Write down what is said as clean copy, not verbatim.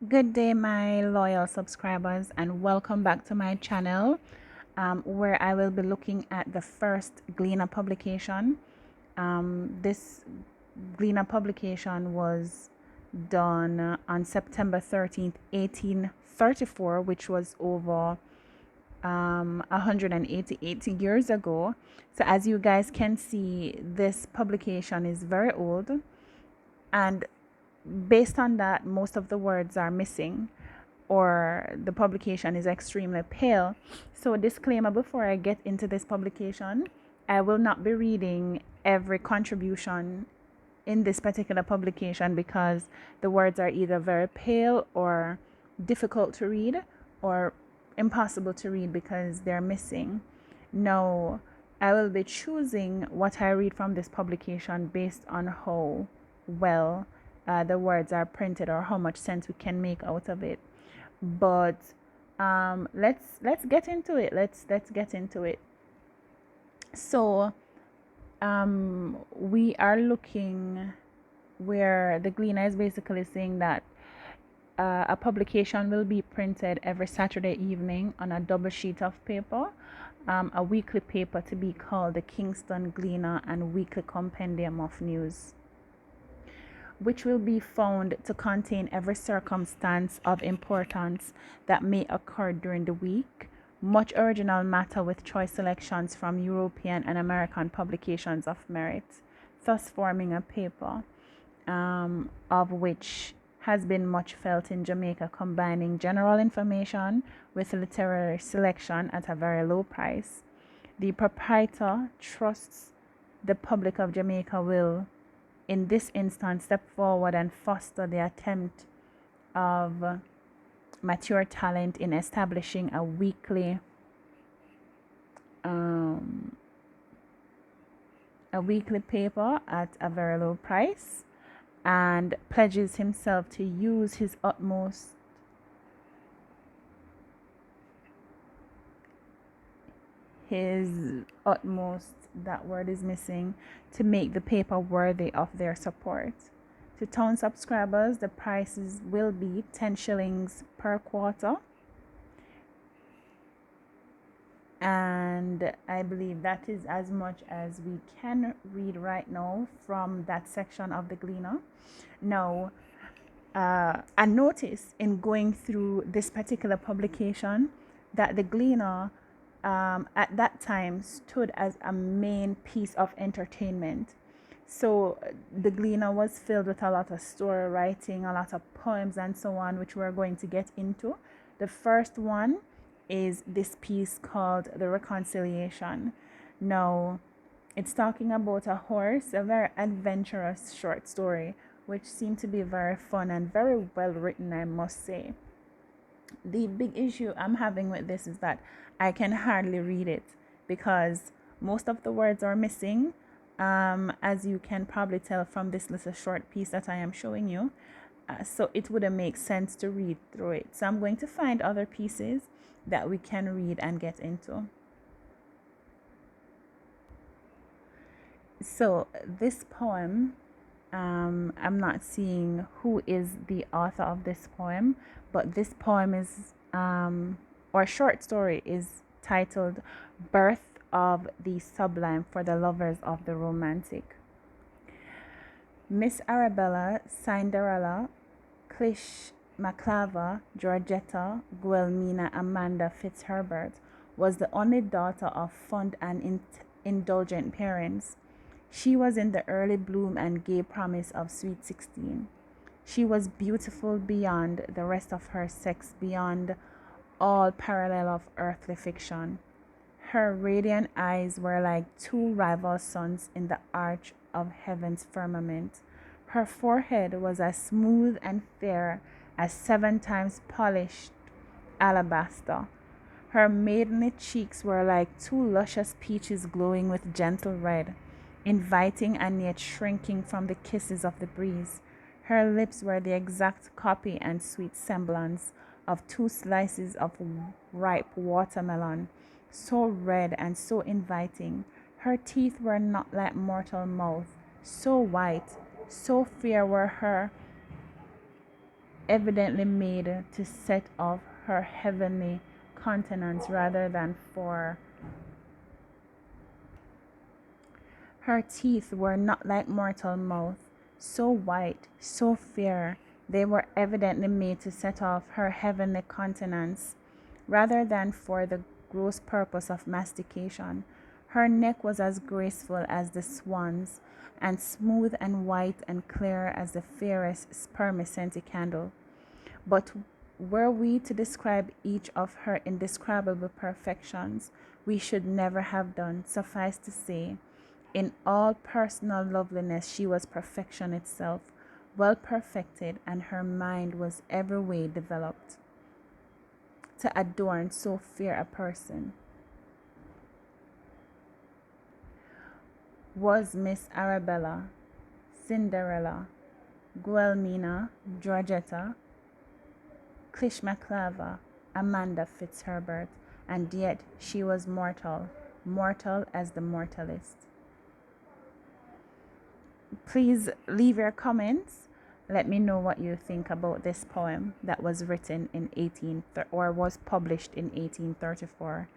Good day, my loyal subscribers, and welcome back to my channel, where I will be looking at the first Gleaner publication. This Gleaner publication was done on September 13th, 1834, which was over 188 years ago. So, as you guys can see, this publication is very old, and based on that, most of the words are missing or the publication is extremely pale. So, disclaimer before I get into this publication, I will not be reading every contribution in this particular publication because the words are either very pale or difficult to read or impossible to read because they're missing. No, I will be choosing what I read from this publication based on how well the words are printed or how much sense we can make out of it. But let's get into it. Let's get into it. So we are looking where the Gleaner is basically saying that a publication will be printed every Saturday evening on a double sheet of paper, a weekly paper to be called the Kingston Gleaner and Weekly Compendium of News, which will be found to contain every circumstance of importance that may occur during the week, much original matter with choice selections from European and American publications of merit, thus forming a paper of which has been much felt in Jamaica, combining general information with literary selection at a very low price. The proprietor trusts the public of Jamaica will, in this instance, step forward and foster the attempt of mature talent in establishing a weekly paper at a very low price, and pledges himself to use his utmost, that word is missing, to make the paper worthy of their support. To town subscribers, the prices will be 10 shillings per quarter, and I believe that is as much as we can read right now from that section of the Gleaner. Now, I noticed in going through this particular publication that the Gleaner at that time stood as a main piece of entertainment. So the Gleaner was filled with a lot of story writing, a lot of poems, and so on, which we're going to get into. The first one is this piece called The Reconciliation. Now, it's talking about a horse, a very adventurous short story, which seemed to be very fun and very well written, I must say. The big issue I'm having with this is that I can hardly read it because most of the words are missing, as you can probably tell from this little short piece that I am showing you. So it wouldn't make sense to read through it. So I'm going to find other pieces that we can read and get into. So this poem, I'm not seeing who is the author of this poem, but this poem is, or short story is titled Birth of the Sublime for the Lovers of the Romantic. Miss Arabella, Cinderella, Clish Maclava, Georgetta, Guelmina Amanda Fitzherbert was the only daughter of fond and indulgent parents. She was in the early bloom and gay promise of sweet 16. She was beautiful beyond the rest of her sex, beyond all parallel of earthly fiction. Her radiant eyes were like two rival suns in the arch of heaven's firmament. Her forehead was as smooth and fair as 7 times polished alabaster. Her maidenly cheeks were like two luscious peaches glowing with gentle red, inviting and yet shrinking from the kisses of the breeze. Her lips were the exact copy and sweet semblance of 2 slices of ripe watermelon, so red and so inviting. Her teeth were not like mortal mouth, so white, so fair were her evidently made to set off her heavenly countenance rather than for her teeth were not like mortal mouth, so white, so fair, they were evidently made to set off her heavenly countenance, rather than for the gross purpose of mastication. Her neck was as graceful as the swan's, and smooth and white and clear as the fairest spermaceti candle. But were we to describe each of her indescribable perfections, we should never have done. Suffice to say, in all personal loveliness, she was perfection itself, well perfected, and her mind was every way developed to adorn so fair a person. Was Miss Arabella, Cinderella, Guelmina, Georgetta, Clishmaclava, Amanda Fitzherbert, and yet she was mortal, mortal as the mortalist. Please leave your comments. Let me know what you think about this poem that was written in was published in 1834.